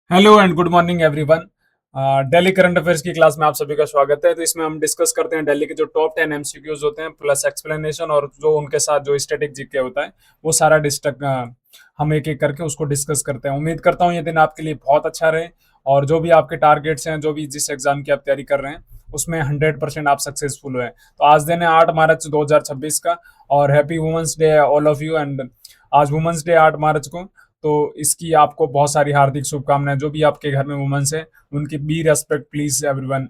Hello and good morning everyone. Delhi current affairs की class में आप सभी का स्वागत है। तो इसमें हम डिस्कस करते हैं दिल्ली के जो टॉप 10 एमसीक्यूज होते हैं प्लस एक्सप्लेनेशन, और जो उनके साथ जो स्टैटिक जीके होता है वो सारा हम एक एक करके उसको डिस्कस करते हैं। उम्मीद करता हूँ ये दिन आपके लिए बहुत अच्छा रहे, और जो भी आपके टारगेट्स हैं, जो भी जिस एग्जाम की आप तैयारी कर रहे हैं उसमें 100% आप सक्सेसफुल हुए। तो आज दिन है 8 मार्च 2026 का, और happy women's day all of you. And आज वुमेंस डे 8 मार्च को, तो इसकी आपको बहुत सारी हार्दिक शुभकामनाएं। जो भी आपके घर में वुमेन्स है उनकी बी रेस्पेक्ट प्लीज एवरीवन।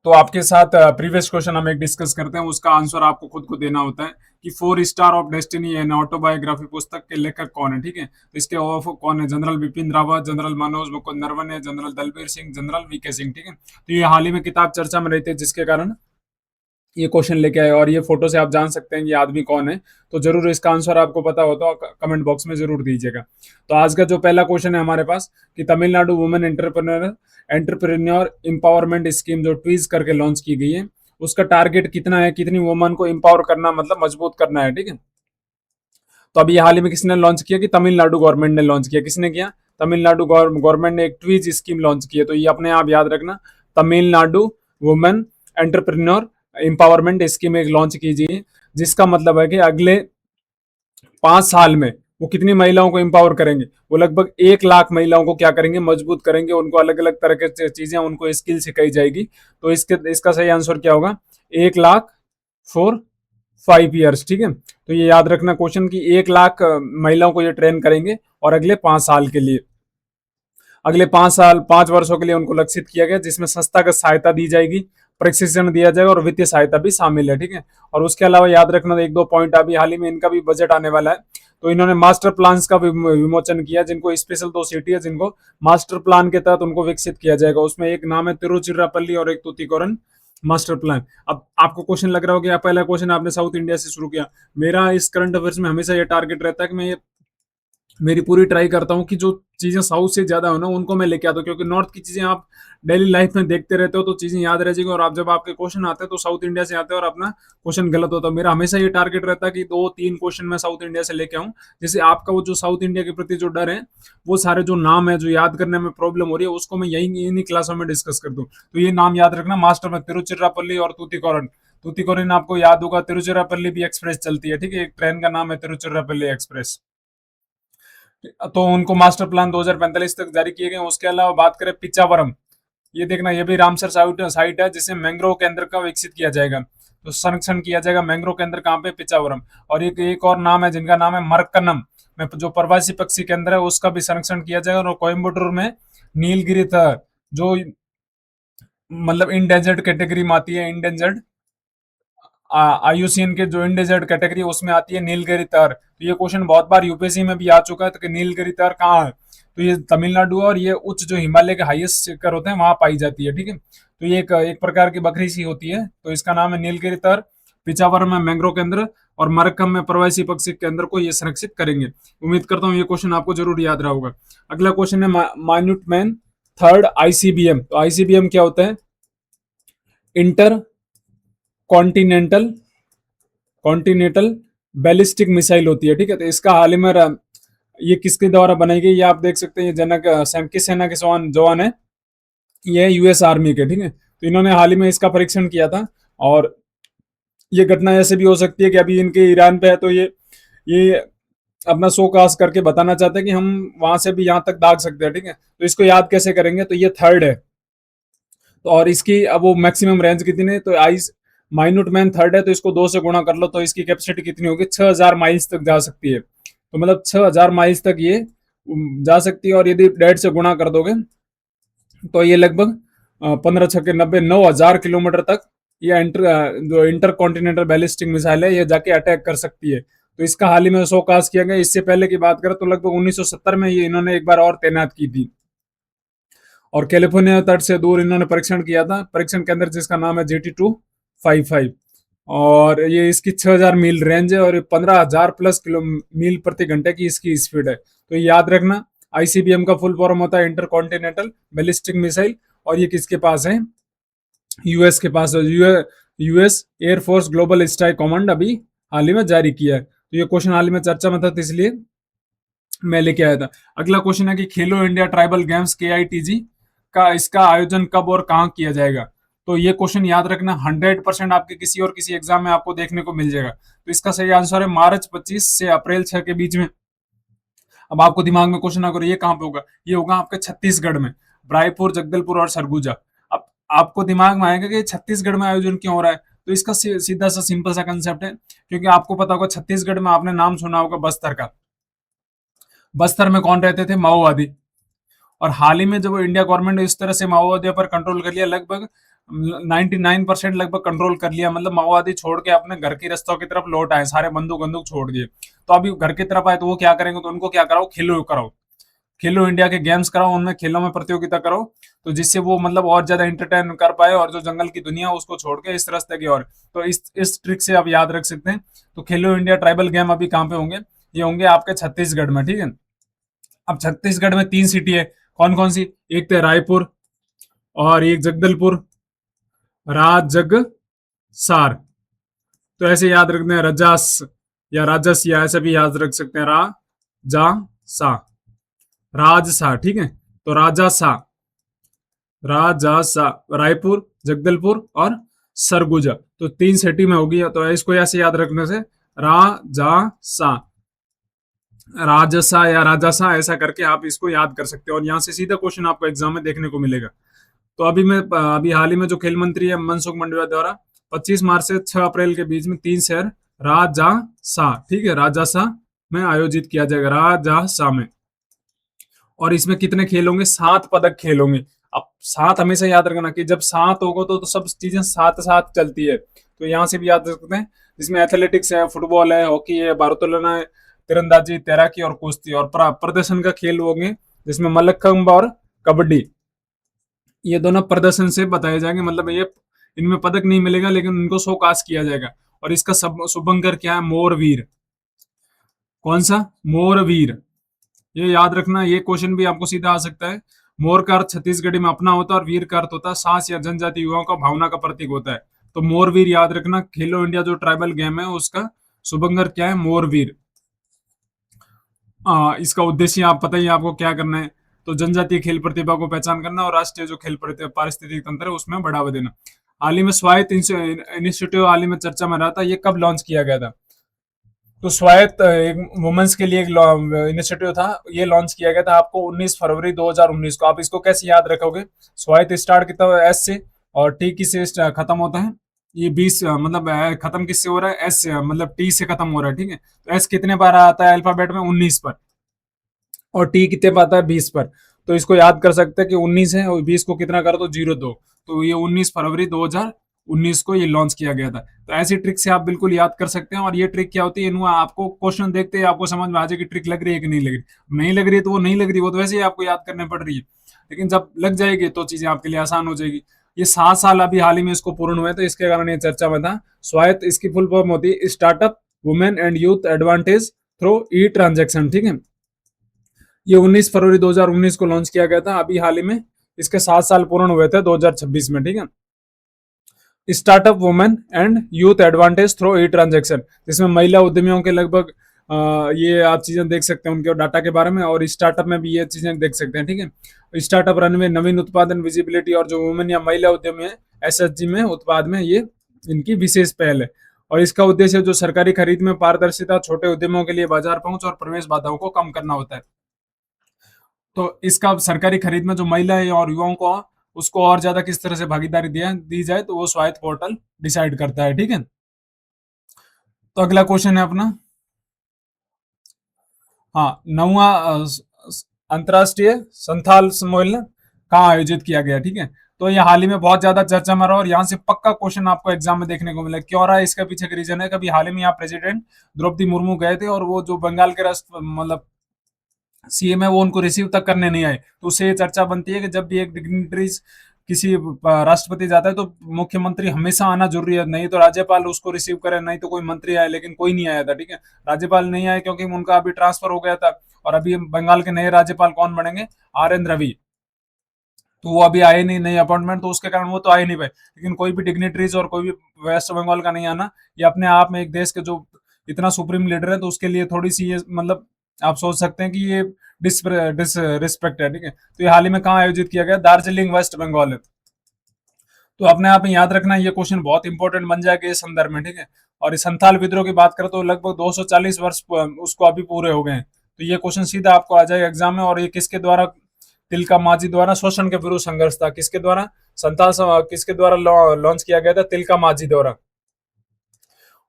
तो आपके साथ प्रीवियस क्वेश्चन हम एक डिस्कस करते हैं, उसका आंसर आपको खुद को देना होता है कि 4 star of destiny an autobiography पुस्तक के लेखक कौन है। ठीक है, तो इसके ऑफ कौन है? General Bipin Rawat, general Manoj Mukund Naravane, general Dalbir Singh, general VK Singh. ठीक है, तो ये हाल ही में किताब चर्चा में रहती है, जिसके कारण ये क्वेश्चन लेके आए, और ये फोटो से आप जान सकते हैं कि ये आदमी कौन है। तो जरूर इसका आंसर आपको पता हो तो कमेंट बॉक्स में जरूर दीजिएगा। तो आज का जो पहला क्वेश्चन है हमारे पास कि Tamil Nadu women entrepreneur empowerment scheme जो ट्वीज करके लॉन्च की गई है, उसका टारगेट कितना है? कितनी वुमन को एम्पावर करना, मतलब मजबूत करना है। ठीक है, तो अभी हाल ही में किसने लॉन्च किया? कि तमिलनाडु गवर्नमेंट ने लॉन्च किया। किसने किया? तमिलनाडु गवर्नमेंट ने एक ट्वीज स्कीम लॉन्च की है। तो ये अपने आप याद रखना, Tamil Nadu women entrepreneur empowerment scheme एक लॉन्च कीजिए, जिसका मतलब है कि अगले 5 साल में वो कितनी महिलाओं को एम्पावर करेंगे? वो लगभग 1 लाख महिलाओं को क्या करेंगे? मजबूत करेंगे। उनको अलग अलग तरह के चीजें, उनको स्किल सिखाई जाएगी। तो इसका सही आंसर क्या होगा? 1 लाख फॉर 5 ईयर्स। ठीक है, तो ये याद रखना क्वेश्चन की 1 लाख महिलाओं को ये ट्रेन करेंगे, और अगले 5 साल के लिए, अगले 5 साल 5 वर्षों के लिए उनको लक्षित किया गया, जिसमें संस्थागत सहायता दी जाएगी, प्रशिक्षण दिया जाएगा, और वित्तीय सहायता भी शामिल है। ठीक है, और उसके अलावा याद रखना एक दो पॉइंट, अभी हाल ही में इनका भी बजट आने वाला है। तो इन्होंने मास्टर प्लान्स का विमोचन किया, जिनको स्पेशल 2 सिटी है जिनको मास्टर प्लान के तहत उनको विकसित किया जाएगा। उसमें एक नाम है तिरुचिरापल्ली और एक तूतीकोरन मास्टर प्लान। अब आपको क्वेश्चन लग रहा होगा, पहला क्वेश्चन आपने साउथ इंडिया से शुरू किया। मेरा इस करंट अफेयर्स में हमेशा ये टारगेट रहता है कि मैं ये मेरी पूरी ट्राई करता हूँ कि जो चीजें साउथ से ज्यादा हो ना उनको मैं लेके आता हूँ, क्योंकि नॉर्थ की चीजें आप डेली लाइफ में देखते रहते हो तो चीजें याद रह जाएगी, और आप जब आपके क्वेश्चन आते हैं तो साउथ इंडिया से आते हैं और अपना क्वेश्चन गलत होता है। मेरा हमेशा ये टारगेट रहता है कि 2-3 क्वेश्चन मैं साउथ इंडिया से लेके आऊँ, जिससे आपका वो जो साउथ इंडिया के प्रति जो डर है, वो सारे जो नाम है जो याद करने में प्रॉब्लम हो रही है, उसको मैं यही इन्हीं क्लासों में डिस्कस कर दूँ। तो ये नाम याद रखना मास्टर में, तिरुचिरापल्ली और तूतीकोरन। तूतीकोरन आपको याद होगा, तिरुचिरापल्ली भी एक्सप्रेस चलती है। ठीक है, एक ट्रेन का नाम है तिरुचिरापल्ली एक्सप्रेस। तो उनको मास्टर प्लान 2045 तक जारी किए गए। उसके अलावा बात करें पिचावरम, ये देखना, ये भी रामसर साइट है जिसे मैंग्रोव केंद्र का विकसित किया जाएगा। तो संरक्षण किया जाएगा मैंग्रोव केंद्र कहाँ पे? पिचावरम। और एक और नाम है जिनका नाम है मरकनम में, जो प्रवासी पक्षी केंद्र है उसका भी संरक्षण किया जाएगा। और कोयम्बटूर में नीलगिरी थर, जो मतलब इंडेंजर्ड कैटेगरी में आती है, इंडेंजर्ड आयुसीएन के जो इंडेंजर्ड कैटेगरी उसमें आती है नीलगिरी तार। तो ये क्वेश्चन बहुत बार यूपीएससी में भी आ चुका है, तो कि नीलगिरी तार कहाँ है? तो ये तमिलनाडु है, और ये उच्च जो हिमालय के हाईएस्ट शिखर होते हैं वहां पाई जाती है। ठीक है, तो ये एक प्रकार की बकरी सी होती है। तो इसका नाम है नीलगिरी तार। पिचावर में मैंग्रोव केंद्र, और मरकम में प्रवासी पक्षी केंद्र को ये संरक्षित करेंगे। उम्मीद करता हूँ ये क्वेश्चन आपको जरूर याद रहा होगा। अगला क्वेश्चन है माइन्यूट मैन थर्ड आईसीबीएम। तो आईसीबीएम क्या होता है? Inter continental continental ballistic missile होती है। ठीक है, तो इसका हाल ही में ये किसके द्वारा बनाई गई, ये आप देख सकते हैं। ये जनक किस सेना के जवान है? ये यूएस आर्मी के। ठीक है, तो इन्होंने हाल ही में इसका परीक्षण किया था। और ये घटना ऐसे भी हो सकती है कि अभी इनके ईरान पे है, तो ये अपना शो कास्ट करके बताना चाहते हैं कि हम वहां से भी यहाँ तक दाग सकते हैं। ठीक है, तो इसको याद कैसे करेंगे? तो ये थर्ड है, तो और इसकी अब वो मैक्सिमम रेंज कितनी है? तो आइस माइन्यूट मैन थर्ड है, तो इसको 2 से गुणा कर लो, तो इसकी कैपेसिटी कितनी होगी? 6000 माइल्स तक जा सकती है। तो मतलब 6000 माइल्स तक ये जा सकती है, और यदि 1.5 से गुणा कर दोगे तो ये लगभग 15×6 = 90, 9000 किलोमीटर तक ये जो इंटर कॉन्टिनेंटल बैलिस्टिक मिसाइल है ये जाके अटैक कर सकती है। तो इसका हाल ही में शो कास्ट किया गया। इससे पहले की बात करें तो लगभग 1970 में ये इन्होंने एक बार और तैनात की थी, और कैलिफोर्निया तट से दूर इन्होंने परीक्षण किया था, परीक्षण केंद्र जिसका नाम है GT255। और ये इसकी 6000 मील रेंज है, और ये 15000 प्लस किलो मील प्रति घंटे की इसकी स्पीड है। तो ये याद रखना, आईसीबीएम का फुल फॉर्म होता है इंटर कॉन्टिनेंटल बैलिस्टिक मिसाइल, और ये किसके पास है? यूएस के पास है। US air force global strike command अभी हाल ही में जारी किया है। तो ये क्वेश्चन हाल ही में चर्चा में था, तो इसलिए मैं लेके आया था। अगला क्वेश्चन है कि खेलो इंडिया ट्राइबल गेम्स KITG का इसका आयोजन कब और कहाँ किया जाएगा। तो ये क्वेश्चन याद रखना, 100% आपके किसी और किसी एग्जाम में आपको देखने को मिल जाएगा। तो इसका सही आंसर है मार्च 25 से अप्रैल 6 के बीच में। अब आपको दिमाग में क्वेश्चन अगर ये कहाँ पे होगा, ये होगा आपके छत्तीसगढ़ में, रायपुर, जगदलपुर और सरगुजा। अब आपको दिमाग में आएगा कि छत्तीसगढ़ में आयोजन क्यों हो रहा है, तो इसका सीधा सा सिंपल सा कंसेप्ट है, क्योंकि आपको पता होगा छत्तीसगढ़ में आपने नाम सुना होगा बस्तर का। बस्तर में कौन रहते थे, माओवादी। और हाल ही में जब इंडिया गवर्नमेंट ने इस तरह से माओवादियों पर कंट्रोल कर लिया, लगभग 99% लगभग कंट्रोल कर लिया, मतलब माओवादी छोड़ के अपने घर के रास्तों की तरफ लौट आए, सारे बंदूक बंदूक छोड़ दिए। तो अभी घर की तरफ आए तो वो क्या करेंगे, तो उनको क्या कराओ, खेलो कराओ, खेलो इंडिया के गेम्स कराओ, उनमें खेलों में प्रतियोगिता करो, तो जिससे वो मतलब और ज्यादा एंटरटेन कर पाए, और जो जंगल की दुनिया उसको छोड़ के इस रास्ते की ओर। तो इस ट्रिक से आप याद रख सकते हैं। तो खेलो इंडिया ट्राइबल गेम अभी कहाँ पे होंगे, ये होंगे आपके छत्तीसगढ़ में, ठीक है। अब छत्तीसगढ़ में 3 सिटी है, कौन कौन सी, एक तो रायपुर, और एक जगदलपुर, राजगसार। तो ऐसे याद रखते हैं, रजास या राजस या ऐसे भी याद रख सकते हैं, जा सा, राजसा, ठीक है। तो राजासा, राजासा, रायपुर, जगदलपुर और सरगुजा, तो 3 सिटी में होगी। तो इसको ऐसे याद रखने से राजासा, राजसा या राजासा ऐसा करके आप इसको याद कर सकते हो, और यहाँ से सीधा क्वेश्चन आपको एग्जाम में देखने को मिलेगा। तो अभी हाल ही में जो खेल मंत्री है मनसुख मंडाविया द्वारा 25 मार्च से 6 अप्रैल के बीच में 3 शहर राजासा, ठीक है, राजासा में आयोजित किया जाएगा, राजासा में। और इसमें कितने खेल होंगे, 7 पदक खेल होंगे। अब 7 हमेशा याद रखना कि जब 7 होगा तो सब चीजें साथ साथ चलती है। तो यहाँ से भी याद रख सकते हैं, जिसमें एथलेटिक्स है, फुटबॉल है, हॉकी है, भारोत्तोलन है, तीरंदाजी, तैराकी और कुश्ती, और प्रदर्शन का खेल होंगे जिसमें मल्लखंब और कबड्डी, ये दोनों प्रदर्शन से बताए जाएंगे, मतलब ये इनमें पदक नहीं मिलेगा लेकिन उनको शोकास किया जाएगा। और इसका सब शुभंकर क्या है, मोरवीर। कौन सा, मोरवीर, ये याद रखना, ये क्वेश्चन भी आपको सीधा आ सकता है। मोर का अर्थ छत्तीसगढ़ी में अपना होता है, और वीर का अर्थ होता है साहस या जनजाति युवाओं का भावना का प्रतीक होता है। तो मोरवीर याद रखना, खेलो इंडिया जो ट्राइबल गेम है उसका शुभंकर क्या है, मोरवीर। इसका उद्देश्य आप पता ही है आपको क्या करना है, तो जनजातीय खेल प्रतिभा को पहचान करना और राष्ट्रीय जो खेल पारिस्थितिक तंत्र है उसमें बढ़ावा देना। हाल ही में स्वायत्त इनिशिएटिव हाल ही में चर्चा में रहा था, ये कब लॉन्च किया गया था। तो स्वायत्त एक वुमेन्स के लिए एक इनिशिएटिव था, ये लॉन्च किया गया था आपको 19 फरवरी 2019 को। आप इसको कैसे याद रखोगे, स्वायत्त स्टार्ट कितना है, एस से, और टी किससे खत्म होता है, ये 20 मतलब खत्म किससे हो रहा है, एस से, मतलब टी से खत्म हो रहा है, ठीक है। तो एस कितने बार आता है अल्फाबेट में, 19 पर, और टी कितने पर आता है, 20 पर। तो इसको याद कर सकते हैं कि 19 है और 20 को कितना करो तो 0 2, तो ये 19 फरवरी 2019 को ये लॉन्च किया गया था। तो ऐसी ट्रिक से आप बिल्कुल याद कर सकते हैं। और ये ट्रिक क्या होती है, इनमें आपको क्वेश्चन देखते ही आपको समझ में आ जाए कि ट्रिक लग रही है कि नहीं लग रही। नहीं लग रही है तो वो नहीं लग रही, वो तो वैसे ही आपको याद करने पड़ रही है, लेकिन जब लग जाएगी तो चीजें आपके लिए आसान हो जाएगी। ये 7 साल अभी हाल ही में इसको पूर्ण हुए, तो इसके कारण ये चर्चा में था। स्वायत्त इसकी फुल फॉर्म होती है startup women and youth advantage through E transaction, ठीक है। ये 19 फरवरी 2019 को लॉन्च किया गया था, अभी हाल ही में इसके 7 साल पूर्ण हुए थे 2026 में, ठीक है। Startup women and youth advantage through E transaction, जिसमें महिला उद्यमियों के लगभग ये आप चीजें देख सकते हैं उनके डाटा के बारे में, और स्टार्टअप में भी ये चीजें देख सकते हैं, ठीक है। स्टार्टअप रनवे, नवीन उत्पादन, विजिबिलिटी, और जो वुमेन या महिला उद्यमी है SHG में उत्पाद में, ये इनकी विशेष पहल है। और इसका उद्देश्य जो सरकारी खरीद में पारदर्शिता, छोटे उद्यमों के लिए बाजार पहुंच और प्रवेश बाधाओं को कम करना होता है। तो इसका सरकारी खरीद में जो महिला है और युवाओं को उसको और ज्यादा किस तरह से भागीदारी दी जाए, तो वो स्वायत्त पोर्टल डिसाइड करता है, ठीक है। तो अगला क्वेश्चन है अपना, हाँ, 9वां अंतर्राष्ट्रीय संथाल सम्मेलन कहाँ आयोजित किया गया, ठीक है। तो ये हाल ही में बहुत ज्यादा चर्चा में रहा, और यहाँ से पक्का क्वेश्चन आपको एग्जाम में देखने को मिला। क्यों रहा है, इसका पीछे का रीजन है, कभी हाल ही में यहाँ प्रेसिडेंट द्रौपदी मुर्मू गए थे, और वो जो बंगाल के राष्ट्र मतलब CM है वो उनको रिसीव तक करने नहीं आए। तो उससे ये चर्चा बनती है कि जब भी एक डिग्निटरीज किसी राष्ट्रपति जाता है तो मुख्यमंत्री हमेशा आना जरूरी है, नहीं तो राज्यपाल उसको रिसीव करे, नहीं तो कोई मंत्री आए, लेकिन कोई नहीं आया था, ठीक है। राज्यपाल नहीं आए क्योंकि उनका अभी ट्रांसफर हो गया था, और अभी बंगाल के नए राज्यपाल कौन बनेंगे, RN रवि। तो वो अभी आए नहीं, नई अपॉइंटमेंट, तो उसके कारण वो तो आए नहीं पाए। लेकिन कोई भी डिग्निटरीज और कोई भी वेस्ट बंगाल का नहीं आना, ये अपने आप में एक देश के जो इतना सुप्रीम लीडर है, तो उसके लिए थोड़ी सी ये मतलब आप सोच सकते हैं कि ये डिसरिस्पेक्ट है, ठीक है। तो ये हाल ही में कहाँ आयोजित किया गया, दार्जिलिंग वेस्ट बंगाल। तो अपने आप में याद रखना, ये क्वेश्चन बहुत इंपॉर्टेंट बन जाएगा इस संदर्भ में, ठीक है। और इस संथाल विद्रोह की बात करें तो लगभग 240 वर्ष उसको अभी पूरे हो गए हैं। तो ये क्वेश्चन सीधा आपको आ जाएगा एग्जाम में। और ये किसके द्वारा, तिलका मांझी द्वारा शोषण के विरुद्ध संघर्ष था। किसके द्वारा, किसके द्वारा लॉन्च किया गया था, तिलका मांझी द्वारा।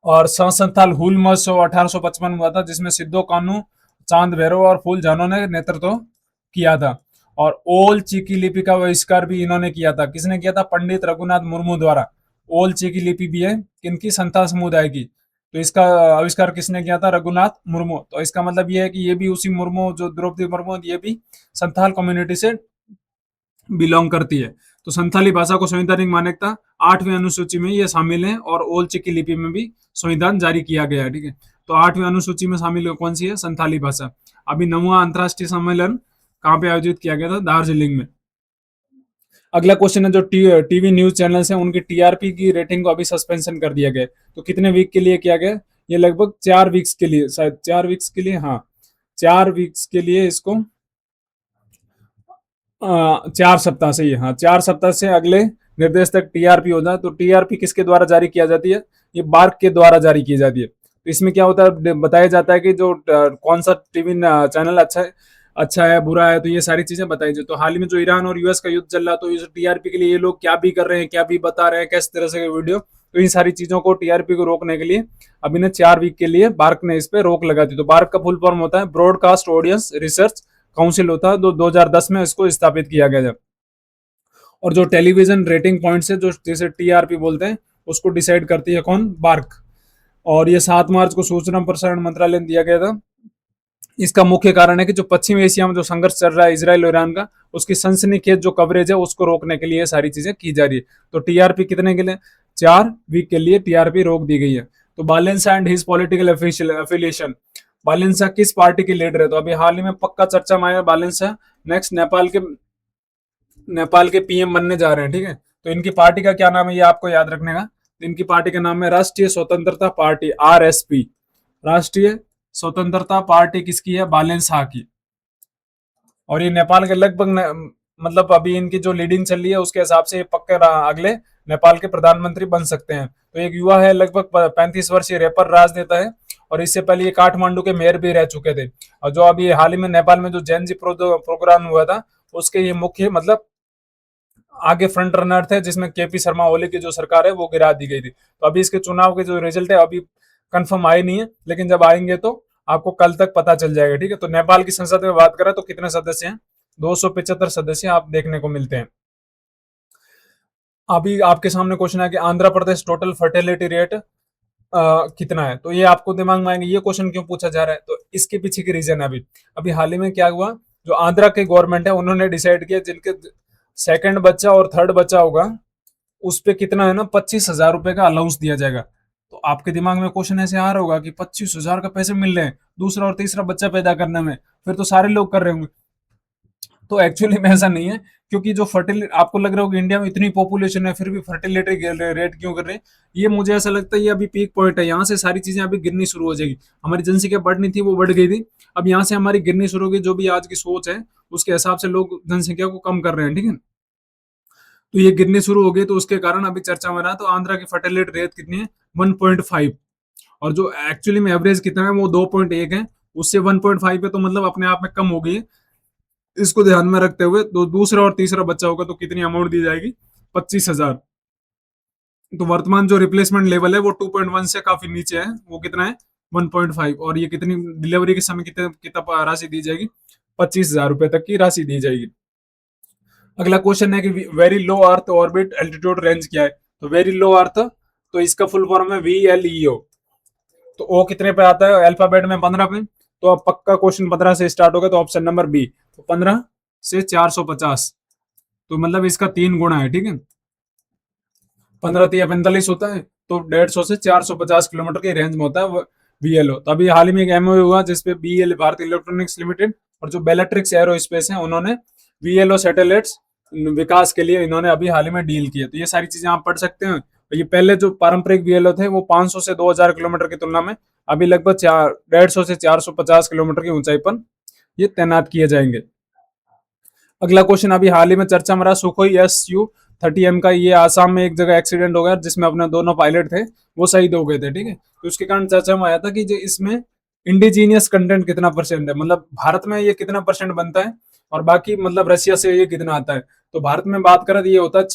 और संथाल हूल महोत्सव 1855 में हुआ था, जिसमें सिद्धो कान्हू, चांद भैरव और फूल जानों ने नेतृत्व किया था। और ओल चिकी लिपि का आविष्कार भी इन्होंने किया था। किसने किया था, पंडित रघुनाथ मुर्मू द्वारा। ओल चिकी लिपि भी है किनकी, संथाल समुदाय की। तो इसका आविष्कार किसने किया था, रघुनाथ मुर्मू। तो इसका मतलब ये है कि ये भी उसी मुर्मू, जो द्रौपदी मुर्मू, ये भी संथाल कम्युनिटी से बिलोंग करती है। तो संथाली भाषा को संवैधानिक मान्यता 8वीं अनुसूची में ये शामिल है। और ओल चिकी लिपि में भी संविधान जारी किया गया है, ठीक है। तो 8वीं अनुसूची में शामिल कौन सी है, संथाली भाषा। अभी 9वां अंतर्राष्ट्रीय सम्मेलन कहाँ पे आयोजित किया गया था, दार्जिलिंग में। अगला क्वेश्चन है, जो टीवी न्यूज चैनल्स हैं उनकी टीआरपी की रेटिंग को अभी सस्पेंशन कर दिया गया। तो कितने वीक के लिए किया गया, ये लगभग 4 वीक्स के लिए, शायद 4 वीक्स के लिए, हाँ 4 वीक्स के लिए इसको 4 सप्ताह से ही, हाँ 4 सप्ताह से अगले निर्देश तक टीआरपी होता है। तो टीआरपी किसके द्वारा जारी किया जाती है, ये बार्क के द्वारा जारी की जाती है। तो इसमें क्या होता है, बताया जाता है कि जो कौन सा टीवी चैनल अच्छा है बुरा है, तो ये सारी चीजें बताई जाए। तो हाल ही में जो ईरान और यूएस का युद्ध चल रहा है, तो इस टीआरपी के लिए ये लोग क्या भी कर रहे हैं, क्या भी बता रहे हैं, किस तरह से वीडियो, तो इन सारी चीजों को टीआरपी को रोकने के लिए अभी ने 4 वीक के लिए बार्क ने इस पे रोक लगा दी। तो बार्क का फुल फॉर्म होता है ब्रॉडकास्ट ऑडियंस रिसर्च काउंसिल, होता है। 2010 में इसको स्थापित किया गया था। और जो टेलीविजन रेटिंग पॉइंट्स है, जो जैसे टीआरपी बोलते हैं, उसको डिसाइड करती है कौन, बार्क। और ये 7 मार्च को सूचना प्रसारण मंत्रालय ने दिया गया था। इसका मुख्य कारण है कि जो पश्चिम एशिया में जो संघर्ष चल रहा है इसराइल और ईरान का, उसकी सनसनीखेज जो कवरेज है उसको रोकने के लिए सारी चीजें की जा रही है। तो टीआरपी कितने के लिए, 4 वीक के लिए टीआरपी रोक दी गई है। तो बालेंसा एंड हिज पॉलिटिकल एफिलिएशन, बालेंसा किस पार्टी के लीडर है, तो अभी हाल ही में पक्का चर्चा में आया बालेंसा नेक्स्ट नेपाल के पीएम बनने जा रहे हैं, ठीक है। तो इनकी पार्टी का क्या नाम है, ये आपको याद रखने का। तो इनकी पार्टी का नाम है राष्ट्रीय स्वतंत्रता पार्टी, आरएसपी। राष्ट्रीय स्वतंत्रता पार्टी किसकी है, बालेंसा की। और ये नेपाल के लगभग मतलब अभी इनकी जो लीडिंग चल रही है उसके हिसाब से ये पक्के अगले नेपाल के प्रधानमंत्री बन सकते हैं। तो एक युवा है, लगभग 35 वर्षीय रेपर राजनेता है। और इससे पहले ये काठमांडू के मेयर भी रह चुके थे। और जो अभी हाल ही में नेपाल में जो जेनजी प्रोग्राम हुआ था, उसके ये मुख्य मतलब आगे फ्रंट रनर थे, जिसमें केपी शर्मा ओली की जो सरकार है वो गिरा दी गई थी। तो अभी इसके चुनाव के जो रिजल्ट है अभी कंफर्म आए नहीं है, लेकिन जब आएंगे तो आपको कल तक पता चल जाएगा, ठीक है। तो नेपाल की संसद में बात करें तो कितने सदस्य हैं, 275 सदस्य आप देखने को मिलते हैं। अभी आपके सामने क्वेश्चन है कि Andhra Pradesh total fertility rate कितना है। तो ये आपको दिमाग में आएंगे, ये क्वेश्चन क्यों पूछा जा रहा है, तो इसके पीछे की रीजन है। अभी अभी हाल ही में क्या हुआ, जो आंध्रा के गवर्नमेंट है उन्होंने डिसाइड किया जिनके सेकंड बच्चा और थर्ड बच्चा होगा उस पे कितना है ना, 25,000 रुपए का अलाउंस दिया जाएगा। तो आपके दिमाग में क्वेश्चन ऐसे आ रहा होगा कि 25,000 का पैसे मिल रहे हैं दूसरा और तीसरा बच्चा पैदा करने में, फिर तो सारे लोग कर रहे होंगे। तो एक्चुअली में ऐसा नहीं है, क्योंकि जो फर्टिलिटी, आपको लग रहा होगा इंडिया में इतनी पॉपुलेशन है फिर भी फर्टिलिटी रेट क्यों कर रहे हैं, ये मुझे ऐसा लगता है ये अभी पीक पॉइंट है। यहाँ से सारी चीजें अभी गिरनी शुरू हो जाएगी। हमारी जनसंख्या बढ़नी थी वो बढ़ गई थी, अब यहाँ से हमारी गिरनी शुरू होगी। जो भी आज की सोच है उसके हिसाब से लोग जनसंख्या को कम कर रहे हैं, ठीक है। तो ये गिरनी शुरू हो गई, तो उसके कारण अभी चर्चा में रहा। तो आंध्रा की फर्टिलिटी रेट कितनी है, 1.5। और जो एक्चुअली में एवरेज कितना है वो 2.1 है, उससे 1.5 है, तो मतलब अपने आप में कम हो गई है। इसको ध्यान में रखते हुए तो दूसरा और तीसरा बच्चा होगा तो कितनी अमाउंट दी जाएगी, 25,000। तो वर्तमान जो रिप्लेसमेंट लेवल है वो 2.1 से काफी नीचे है, वो कितना है 1.5। और ये कितनी डिलीवरी के समय कितना राशि दी जाएगी, 25,000 रुपए तक की राशि दी जाएगी। अगला क्वेश्चन है कि very low earth orbit altitude range क्या है। तो वेरी लो अर्थ, तो इसका फुल फॉर्म है VLEO। तो ओ कितने पे आता है अल्फाबेट में, 15 पे। तो अब पक्का क्वेश्चन 15 से स्टार्ट होगा, तो ऑप्शन नंबर बी। तो 15 से 450, तो मतलब इसका 3 गुना है, ठीक है। 15 या 45 होता है, तो 150 से 450 किलोमीटर के रेंज में होता है VLO। तो अभी हाल ही में एक MOU हुआ जिसपे BL भारतीय इलेक्ट्रॉनिक्स लिमिटेड और जो बेलेट्रिक्स एरोस्पेस है उन्होंने VLO सैटेलाइट्स विकास के लिए इन्होंने अभी हाल ही में डील किया। तो ये सारी चीजें आप पढ़ सकते हैं। ये पहले जो पारंपरिक बीएलओ थे वो 500 से 2000 किलोमीटर की तुलना में अभी लगभग 150 से 450 किलोमीटर की ऊंचाई पर ये तैनात किए जाएंगे। अगला क्वेश्चन अभी हाल ही में चर्चा में रहा, सुखोई SU-30M का ये आसाम में एक जगह एक्सीडेंट हो गया जिसमें अपने दोनों पायलट थे वो शहीद हो गए थे, ठीक है। तो उसके कारण चर्चा में आया था कि जो इसमें इंडिजीनियस कंटेंट कितना परसेंट है, मतलब भारत में ये कितना परसेंट बनता है और बाकी मतलब रशिया से ये कितना आता है। तो भारत में बात करें तो ये होता है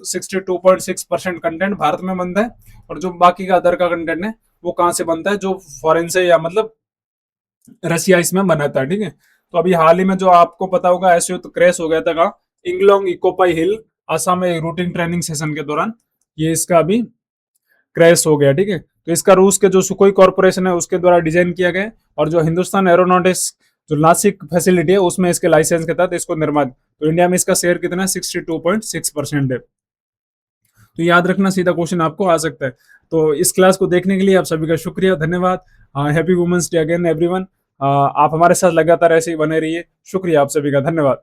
62.6% कंटेंट भारत में बनता है, और जो बाकी का अदर का कंटेंट है वो कहाँ से बनता है, जो फॉरेन से या मतलब रसिया इसमें बनाता है, ठीक है। तो अभी हाल ही में जो आपको पता होगा एसयू तो क्रैश हो गया था कहाँ, इंगलोंग इकोपाई हिल असम में रूटीन ट्रेनिंग सेशन के दौरान ये इसका अभी क्रैश हो गया, ठीक है। तो इसका रूस के जो सुकोई कॉर्पोरेशन है उसके द्वारा डिजाइन किया गया, और जो हिंदुस्तान एरोनॉटिक्स जो नासिक फैसिलिटी है उसमें इसके लाइसेंस के तहत इसको निर्माण, तो इंडिया में इसका शेयर कितना है 62.6% है। तो याद रखना, सीधा क्वेश्चन आपको आ सकता है। तो इस क्लास को देखने के लिए आप सभी का शुक्रिया, धन्यवाद। Happy women's day again everyone. आप हमारे साथ लगातार ऐसे ही बने रहिए। शुक्रिया आप सभी का, धन्यवाद।